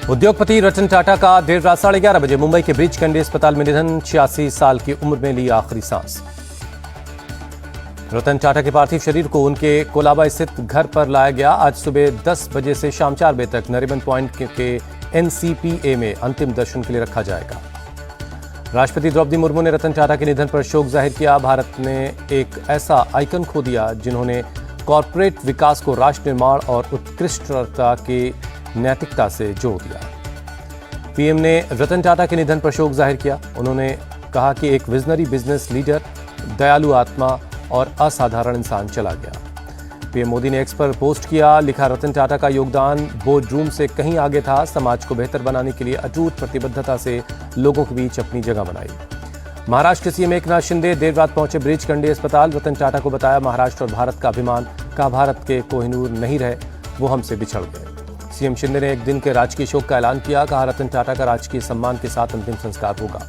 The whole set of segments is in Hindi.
उद्योगपति रतन टाटा का देर रात 11:30 बजे मुंबई के ब्रीच कैंडी अस्पताल में निधन। 86 साल की उम्र में ली आखिरी सांस। रतन टाटा के पार्थिव शरीर को उनके कोलाबा स्थित घर पर लाया गया। आज सुबह 10 बजे से शाम 4 बजे तक नरीमन पॉइंट के NCPA में अंतिम दर्शन के लिए रखा जाएगा। राष्ट्रपति द्रौपदी मुर्मू ने रतन टाटा के निधन पर शोक जाहिर किया। भारत ने एक ऐसा आइकन खो दिया जिन्होंने कॉरपोरेट विकास को राष्ट्र निर्माण और उत्कृष्टता की नैतिकता से जोड़ दिया। पीएम ने रतन टाटा के निधन पर शोक जाहिर किया। उन्होंने कहा कि एक विजनरी बिजनेस लीडर, दयालु आत्मा और असाधारण इंसान चला गया। पीएम मोदी ने एक्स पर पोस्ट किया, लिखा, रतन टाटा का योगदान बोर्ड रूम से कहीं आगे था। समाज को बेहतर बनाने के लिए अटूट प्रतिबद्धता से लोगों के बीच अपनी जगह बनाई। महाराष्ट्र के सीएम एकनाथ शिंदे देर रात पहुंचे ब्रीच कैंडी अस्पताल। रतन टाटा को बताया महाराष्ट्र और भारत का अभिमान। कहा, भारत के कोहिनूर नहीं रहे, वो हमसे बिछड़ गए। सीएम शिंदे ने एक दिन के राजकीय शोक का ऐलान किया। कहा, रतन टाटा का राजकीय सम्मान के साथ अंतिम संस्कार होगा।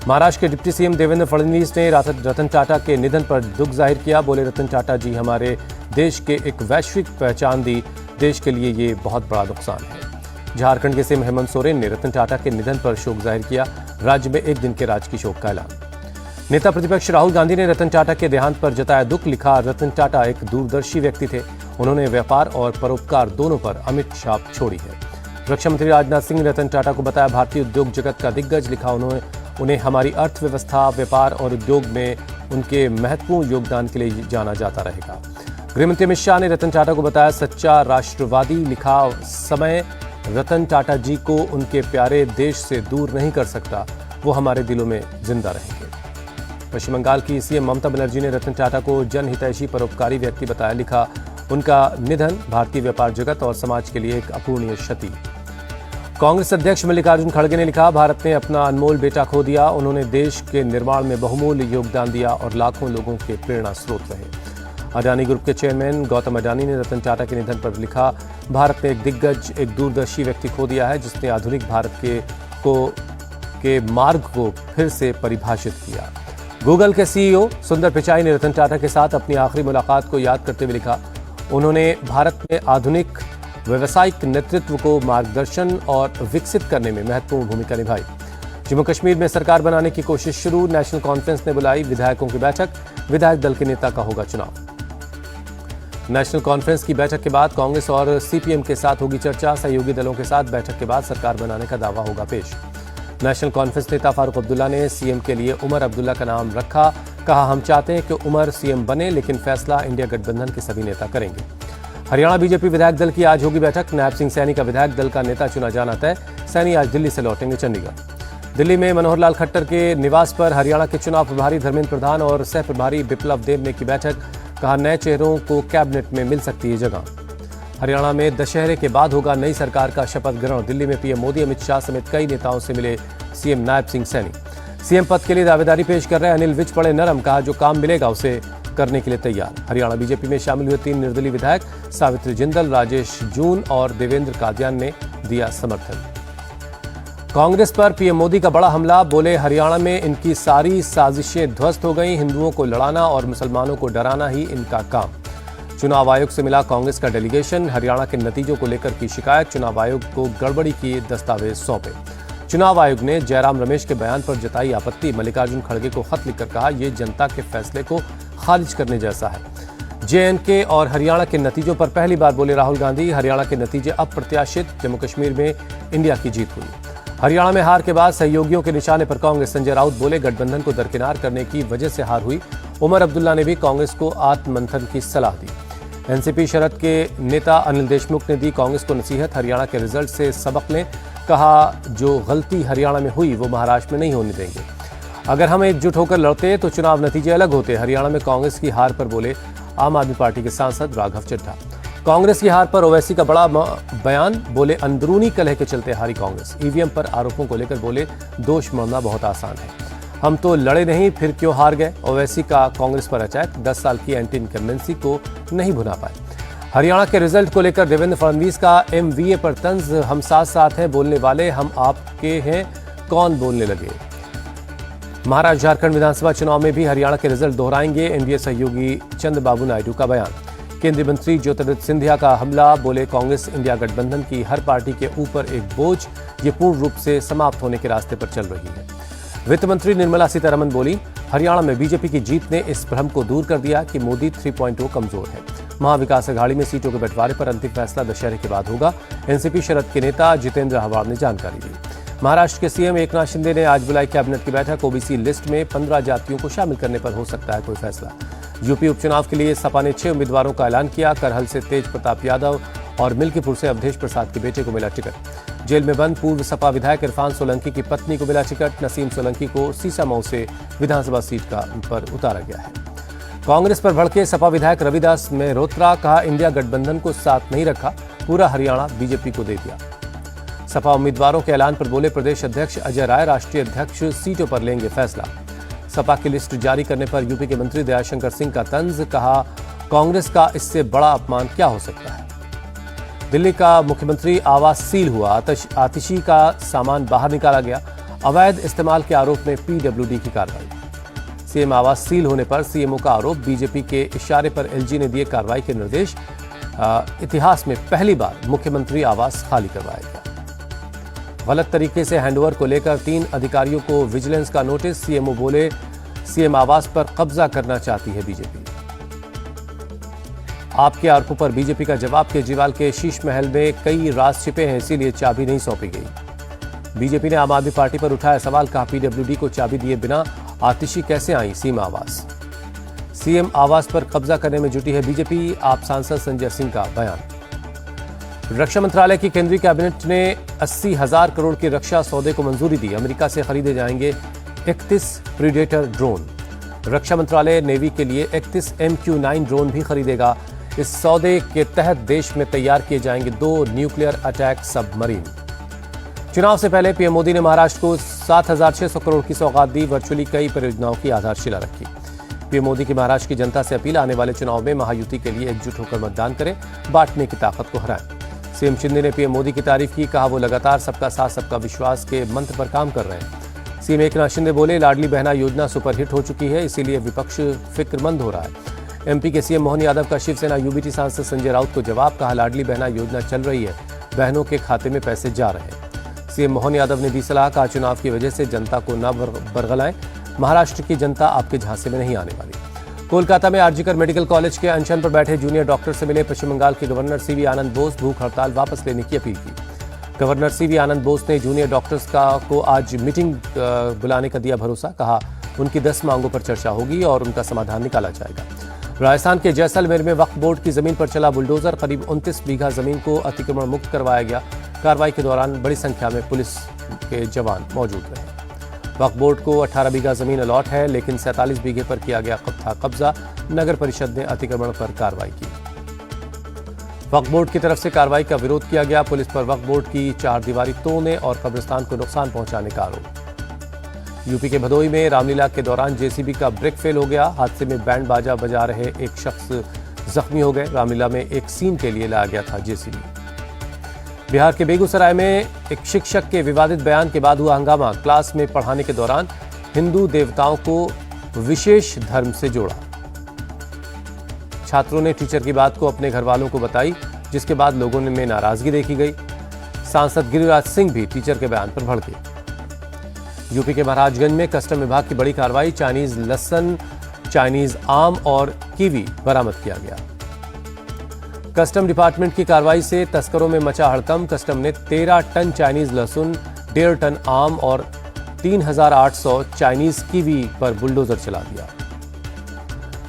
महाराष्ट्र के डिप्टी सीएम देवेंद्र फडणवीस ने रतन टाटा के निधन पर दुख जाहिर किया। बोले, रतन टाटा जी हमारे देश के एक वैश्विक पहचान दी। देश के लिए ये बहुत बड़ा नुकसान है। झारखंड के सीएम हेमंत सोरेन ने रतन टाटा के निधन पर शोक जाहिर किया। राज्य में एक दिन के राजकीय शोक का ऐलान। नेता प्रतिपक्ष राहुल गांधी ने रतन टाटा के देहांत पर जताया दुख। लिखा, रतन टाटा एक दूरदर्शी व्यक्ति थे। उन्होंने व्यापार और परोपकार दोनों पर अमिट छाप छोड़ी है। रक्षा मंत्री राजनाथ सिंह ने रतन टाटा को बताया भारतीय उद्योग जगत का दिग्गज। लिखा, उन्हें हमारी अर्थव्यवस्था, व्यापार और उद्योग में उनके महत्वपूर्ण योगदान के लिए जाना जाता रहेगा। गृहमंत्री अमित शाह ने रतन टाटा को बताया सच्चा राष्ट्रवादी। लिखा, समय रतन टाटा जी को उनके प्यारे देश से दूर नहीं कर सकता, वो हमारे दिलों में जिंदा रहेंगे। पश्चिम बंगाल की सीएम ममता बनर्जी ने रतन टाटा को जनहितैषी परोपकारी व्यक्ति बताया। लिखा, उनका निधन भारतीय व्यापार जगत और समाज के लिए एक अपूरणीय क्षति। कांग्रेस अध्यक्ष मल्लिकार्जुन खड़गे ने लिखा, भारत ने अपना अनमोल बेटा खो दिया। उन्होंने देश के निर्माण में बहुमूल्य योगदान दिया और लाखों लोगों के प्रेरणा स्रोत रहे। अडानी ग्रुप के चेयरमैन गौतम अडानी ने रतन टाटा के निधन पर लिखा, भारत ने एक दिग्गज, एक दूरदर्शी व्यक्ति खो दिया है जिसने आधुनिक भारत के मार्ग को फिर से परिभाषित किया। गूगल के सीईओ सुंदर पिचाई ने रतन टाटा के साथ अपनी आखिरी मुलाकात को याद करते हुए लिखा, उन्होंने भारत में आधुनिक व्यावसायिक नेतृत्व को मार्गदर्शन और विकसित करने में महत्वपूर्ण भूमिका निभाई। जम्मू कश्मीर में सरकार बनाने की कोशिश शुरू। नेशनल कॉन्फ्रेंस ने बुलाई विधायकों की बैठक। विधायक दल के नेता का होगा चुनाव। नेशनल कॉन्फ्रेंस की बैठक के बाद कांग्रेस और सीपीएम के साथ होगी चर्चा। सहयोगी दलों के साथ बैठक के बाद सरकार बनाने का दावा होगा पेश। नेशनल कॉन्फ्रेंस नेता फारूक अब्दुल्ला ने सीएम के लिए उमर अब्दुल्ला का नाम रखा। कहा, हम चाहते हैं कि उमर सीएम बने, लेकिन फैसला इंडिया गठबंधन के सभी नेता करेंगे। हरियाणा बीजेपी विधायक दल की आज होगी बैठक। नायब सिंह सैनी का विधायक दल का नेता चुना जाना तय। सैनी आज दिल्ली से लौटेंगे चंडीगढ़। दिल्ली में मनोहर लाल खट्टर के निवास पर हरियाणा के चुनाव प्रभारी धर्मेंद्र प्रधान और सह प्रभारी बिप्लब देब ने की बैठक। कहा, नए चेहरों को कैबिनेट में मिल सकती है जगह। हरियाणा में दशहरे के बाद होगा नई सरकार का शपथ ग्रहण। दिल्ली में पीएम मोदी, अमित शाह समेत कई नेताओं से मिले सीएम नायब सिंह सैनी। सीएम पद के लिए दावेदारी पेश कर रहे अनिल विज पड़े नरम। कहा, जो काम मिलेगा उसे करने के लिए तैयार। हरियाणा बीजेपी में शामिल हुए 3 निर्दलीय विधायक सावित्री जिंदल, राजेश जून और देवेंद्र कादियान ने दिया समर्थन। कांग्रेस पर पीएम मोदी का बड़ा हमला। बोले, हरियाणा में इनकी सारी साजिशें ध्वस्त हो गई। हिंदुओं को लड़ाना और मुसलमानों को डराना ही इनका काम। चुनाव आयोग से मिला कांग्रेस का डेलीगेशन। हरियाणा के नतीजों को लेकर की शिकायत। चुनाव आयोग को गड़बड़ी के दस्तावेज सौंपे। चुनाव आयोग ने जयराम रमेश के बयान पर जताई आपत्ति। मल्लिकार्जुन खड़गे को खत लिखकर कहा, यह जनता के फैसले को खारिज करने जैसा है। जेएनके और हरियाणा के नतीजों पर पहली बार बोले राहुल गांधी। हरियाणा के नतीजे अप्रत्याशित। जम्मू कश्मीर में इंडिया की जीत हुई। हरियाणा में हार के बाद सहयोगियों के निशाने पर कांग्रेस। संजय राउत बोले, गठबंधन को दरकिनार करने की वजह से हार हुई। उमर अब्दुल्ला ने भी कांग्रेस को आत्ममंथन की सलाह दी। एनसीपी शरद के नेता अनिल देशमुख ने दी कांग्रेस को नसीहत। हरियाणा के रिजल्ट से सबक लें। कहा, जो गलती हरियाणा में हुई वो महाराष्ट्र में नहीं होने देंगे। अगर हम एकजुट होकर लड़ते तो चुनाव नतीजे अलग होते। हरियाणा में कांग्रेस की हार पर बोले आम आदमी पार्टी के सांसद राघव चड्ढा। कांग्रेस की हार पर ओवैसी का बड़ा बयान। बोले, अंदरूनी कलह के चलते हारी कांग्रेस। ईवीएम पर आरोपों को लेकर बोले, दोष मढ़ना बहुत आसान है, हम तो लड़े नहीं, फिर क्यों हार गए। ओवैसी का कांग्रेस पर अटैक। 10 साल की एंटी इनकम्बेंसी को नहीं भुना पाए। हरियाणा के रिजल्ट को लेकर देवेंद्र फडणवीस का एमवीए पर तंज। हम साथ साथ हैं बोलने वाले, हम आपके हैं कौन बोलने लगे। महाराष्ट्र झारखंड विधानसभा चुनाव में भी हरियाणा के रिजल्ट दोहराएंगे। एनडीए सहयोगी चंद्रबाबू नायडू का बयान। केंद्रीय मंत्री ज्योतिरादित्य सिंधिया का हमला, बोले कांग्रेस इंडिया गठबंधन की हर पार्टी के ऊपर एक बोझ, ये पूर्ण रूप से समाप्त होने के रास्ते पर चल रही है। वित्त मंत्री निर्मला सीतारमण बोली, हरियाणा में बीजेपी की जीत ने इस भ्रम को दूर कर दिया कि मोदी 3.0 कमजोर है। महाविकास अघाड़ी में सीटों के बंटवारे पर अंतिम फैसला दशहरे के बाद होगा, एनसीपी शरद के नेता जितेंद्र हवाड़ ने जानकारी दी। महाराष्ट्र के सीएम एकनाथ शिंदे ने आज बुलाई कैबिनेट की बैठक, ओबीसी लिस्ट में 15 जातियों को शामिल करने पर हो सकता है कोई फैसला। यूपी उपचुनाव के लिए सपा ने 6 उम्मीदवारों का ऐलान किया, करहल से तेज प्रताप यादव और मिल्कीपुर से अवधेश प्रसाद के बेटे को मिला टिकट। जेल में बंद पूर्व सपा विधायक इरफान सोलंकी की पत्नी को मिला टिकट, नसीम सोलंकी को सीसामऊ से विधानसभा सीट पर उतारा गया है। कांग्रेस पर भड़के सपा विधायक रविदास मेहरोत्रा, कहा इंडिया गठबंधन को साथ नहीं रखा, पूरा हरियाणा बीजेपी को दे दिया। सपा उम्मीदवारों के ऐलान पर बोले प्रदेश अध्यक्ष अजय राय, राष्ट्रीय अध्यक्ष सीटों पर लेंगे फैसला। सपा की लिस्ट जारी करने पर यूपी के मंत्री दयाशंकर सिंह का तंज, कहा कांग्रेस का इससे बड़ा अपमान क्या हो सकता है। दिल्ली का मुख्यमंत्री आवास सील हुआ, आतिशी का सामान बाहर निकाला गया, अवैध इस्तेमाल के आरोप में पीडब्ल्यूडी की कार्रवाई। सीएम आवास सील होने पर सीएमओ का आरोप, बीजेपी के इशारे पर एलजी ने दिए कार्रवाई के निर्देश। इतिहास में पहली बार मुख्यमंत्री आवास खाली करवाया गया। गलत तरीके से हैंडओवर को लेकर 3 अधिकारियों को विजिलेंस का नोटिस, सीएमओ बोले सीएम आवास पर कब्जा करना चाहती है बीजेपी। आपके आरोपों पर बीजेपी का जवाब, केजरीवाल के शीश महल में कई राज छिपे हैं, इसीलिए चाबी नहीं सौंपी गई। बीजेपी ने आम आदमी पार्टी पर उठाया सवाल, कहा पीडब्ल्यूडी को चाबी दिए बिना आतिशी कैसे आई सीएम आवास। सीएम आवास पर कब्जा करने में जुटी है बीजेपी, आप सांसद संजय सिंह का बयान। रक्षा मंत्रालय की केंद्रीय कैबिनेट ने 80,000 करोड़ की रक्षा सौदे को मंजूरी दी, अमेरिका से खरीदे जाएंगे 31 प्रीडेटर ड्रोन। रक्षा मंत्रालय नेवी के लिए 31 MQ-9 ड्रोन भी खरीदेगा। इस सौदे के तहत देश में तैयार किए जाएंगे 2 न्यूक्लियर अटैक सबमरीन। चुनाव से पहले पीएम मोदी ने महाराष्ट्र को 7,600 करोड़ की सौगात दी, वर्चुअली कई परियोजनाओं की आधारशिला रखी। पीएम मोदी की महाराष्ट्र की जनता से अपील, आने वाले चुनाव में महायुति के लिए एकजुट होकर मतदान करें, बांटने की ताकत को हराएं। सीएम शिंदे ने पीएम मोदी की तारीफ की, कहा वो लगातार सबका साथ सबका विश्वास के मंत्र पर काम कर रहे हैं। सीएम एकनाथ शिंदे बोले लाडली बहना योजना सुपरहिट हो चुकी है, इसीलिए विपक्ष फिक्रमंद हो रहा है। एमपी के सीएम मोहन यादव का शिवसेना यूबीटी सांसद संजय राउत को जवाब, कहा लाडली बहना योजना चल रही है, बहनों के खाते में पैसे जा रहे हैं। सीएम मोहन यादव ने दी सलाह, कहा चुनाव की वजह से जनता को न बरगलाएं, महाराष्ट्र की जनता आपके झांसे में नहीं आने वाली। कोलकाता में आरजीकर मेडिकल कॉलेज के अनशन पर बैठे जूनियर डॉक्टर से मिले पश्चिम बंगाल के गवर्नर सीवी आनंद बोस, भूख हड़ताल वापस लेने की अपील की। गवर्नर सीवी आनंद बोस ने जूनियर डॉक्टर्स को आज मीटिंग बुलाने का दिया भरोसा, कहा उनकी 10 मांगों पर चर्चा होगी और उनका समाधान निकाला जाएगा। राजस्थान के जैसलमेर में वक्फ बोर्ड की जमीन पर चला बुलडोजर, करीब 29 बीघा जमीन को अतिक्रमण मुक्त करवाया गया। कार्रवाई के दौरान बड़ी संख्या में पुलिस के जवान मौजूद रहे। वक्फ बोर्ड को 18 बीघा जमीन अलॉट है, लेकिन 47 बीघे पर किया गया था कब्जा। नगर परिषद ने अतिक्रमण पर कार्रवाई की। वक्फ बोर्ड की तरफ से कार्रवाई का विरोध किया गया। पुलिस पर वक्फ बोर्ड की 4 दीवारी तोड़ने और कब्रिस्तान को नुकसान पहुंचाने का आरोप। यूपी के भदोई में रामलीला के दौरान जेसीबी का ब्रेक फेल हो गया। हादसे में बैंड बाजा बजा रहे एक शख्स जख्मी हो गए। रामलीला में एक सीन के लिए लाया गया था जेसीबी। बिहार के बेगूसराय में एक शिक्षक के विवादित बयान के बाद हुआ हंगामा। क्लास में पढ़ाने के दौरान हिंदू देवताओं को विशेष धर्म से जोड़ा। छात्रों ने टीचर की बात को अपने घर वालों को बताई, जिसके बाद लोगों में नाराजगी देखी गई। सांसद गिरिराज सिंह भी टीचर के बयान पर भड़के। यूपी के महाराजगंज में कस्टम विभाग की बड़ी कार्रवाई, चाइनीज लहसुन, चाइनीज आम और कीवी बरामद किया गया। कस्टम डिपार्टमेंट की कार्रवाई से तस्करों में मचा हड़कंप। कस्टम ने 13 टन चाइनीज लहसुन, 1.5 टन आम और 3,800 चाइनीज कीवी पर बुलडोजर चला दिया।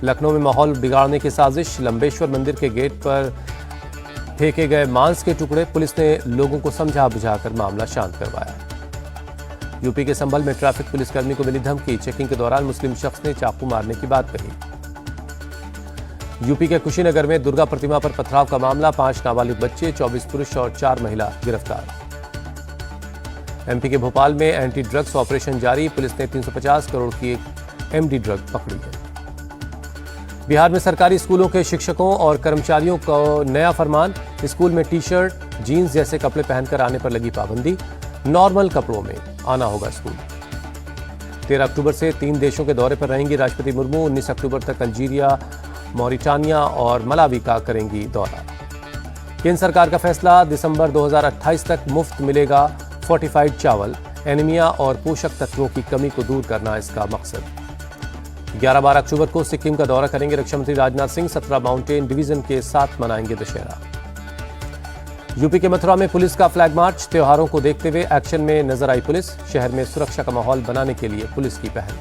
लखनऊ में माहौल बिगाड़ने की साजिश, लंबेश्वर मंदिर के गेट पर फेंके गए मांस के टुकड़े, पुलिस ने लोगों को समझा बुझाकर मामला शांत करवाया। यूपी के संभल में ट्रैफिक पुलिसकर्मी को मिली धमकी, चेकिंग के दौरान मुस्लिम शख्स ने चाकू मारने की बात कही। यूपी के कुशीनगर में दुर्गा प्रतिमा पर पथराव का मामला, 5 नाबालिग बच्चे, 24 पुरुष और 4 महिला गिरफ्तार। एमपी के भोपाल में एंटी ड्रग्स ऑपरेशन जारी, पुलिस ने 350 करोड़ की एक एमडी ड्रग पकड़ी है। बिहार में सरकारी स्कूलों के शिक्षकों और कर्मचारियों को नया फरमान, स्कूल में टी शर्ट, जीन्स जैसे कपड़े पहनकर आने पर लगी पाबंदी, नॉर्मल कपड़ों में आना होगा स्कूल। 13 अक्टूबर से 3 देशों के दौरे पर रहेंगी राष्ट्रपति मुर्मू, 19 अक्टूबर तक अल्जीरिया मॉरिटानिया और मलावी का करेंगी दौरा। केंद्र सरकार का फैसला, दिसंबर 2028 तक मुफ्त मिलेगा फोर्टिफाइड चावल। एनीमिया और पोषक तत्वों की कमी को दूर करना इसका मकसद। 11-12 अक्टूबर को सिक्किम का दौरा करेंगे रक्षा मंत्री राजनाथ सिंह। 17 माउंटेन डिवीजन के साथ मनाएंगे दशहरा। यूपी के मथुरा में पुलिस का फ्लैग मार्च। त्योहारों को देखते हुए एक्शन में नजर आई पुलिस। शहर में सुरक्षा का माहौल बनाने के लिए पुलिस की पहल।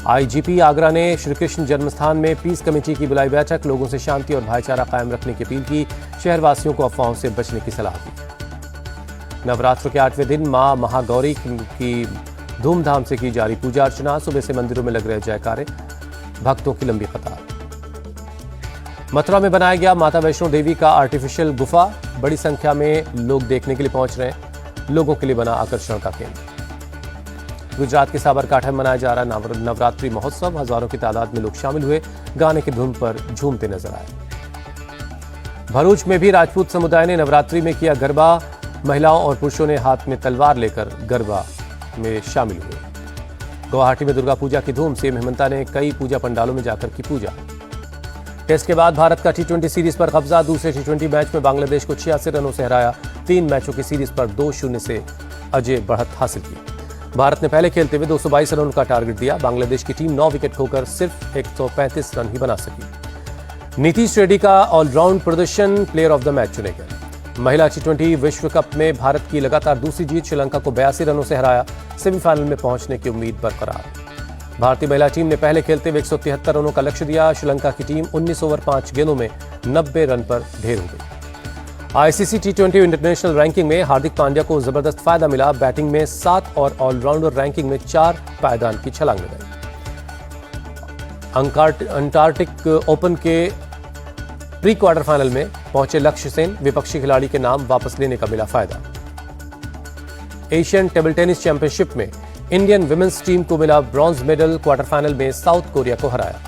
आईजीपी आगरा ने श्रीकृष्ण जन्मस्थान में पीस कमेटी की बुलाई बैठक। लोगों से शांति और भाईचारा कायम रखने की अपील की। शहरवासियों को अफवाहों से बचने की सलाह दी। नवरात्र के 8वें दिन मां महागौरी की धूमधाम से की जारी पूजा अर्चना। सुबह से मंदिरों में लग रहे जयकारे, भक्तों की लंबी कतार। मथुरा में बनाया गया माता वैष्णो देवी का आर्टिफिशियल गुफा। बड़ी संख्या में लोग देखने के लिए पहुंच रहे हैं। लोगों के लिए बना आकर्षण का केंद्र। गुजरात के साबरकांठा में मनाया जा रहा नवरात्रि महोत्सव। हजारों की तादाद में लोग शामिल हुए, गाने की धुन पर झूमते नजर आए। भरूच में भी राजपूत समुदाय ने नवरात्रि में किया गरबा। महिलाओं और पुरुषों ने हाथ में तलवार लेकर गरबा में शामिल हुए। गुवाहाटी में दुर्गा पूजा की धूम। सीएम हेमंता ने कई पूजा पंडालों में जाकर की पूजा। टेस्ट के बाद भारत का टी20 सीरीज पर कब्जा। दूसरे टी20 मैच में बांग्लादेश को 86 रनों से हराया। 3 मैचों की सीरीज पर 2-0 से अजय बढ़त हासिल की। भारत ने पहले खेलते हुए 222 रनों का टारगेट दिया। बांग्लादेश की टीम 9 विकेट खोकर सिर्फ 135 रन ही बना सकी। नीतीश रेड्डी का ऑलराउंड प्रदर्शन प्लेयर ऑफ द मैच चुने गए। महिला टी20 विश्व कप में भारत की लगातार दूसरी जीत। श्रीलंका को 82 रनों से हराया। सेमीफाइनल में पहुंचने की उम्मीद बरकरार। भारतीय महिला टीम ने पहले खेलते हुए 173 रनों का लक्ष्य दिया। श्रीलंका की टीम 19 ओवर 5 गेंदों में 90 रन पर ढेर हो गई। आईसीसी टी20 इंटरनेशनल रैंकिंग में हार्दिक पांड्या को जबरदस्त फायदा मिला। बैटिंग में 7 और ऑलराउंडर रैंकिंग में 4 पायदान की छलांग लगाई। अंटार्कटिक ओपन के प्री क्वार्टर फाइनल में पहुंचे लक्ष्य सेन। विपक्षी खिलाड़ी के नाम वापस लेने का मिला फायदा। एशियन टेबल टेनिस चैंपियनशिप में इंडियन विमेंस टीम को मिला ब्रॉन्ज मेडल। क्वार्टर फाइनल में साउथ कोरिया को हराया।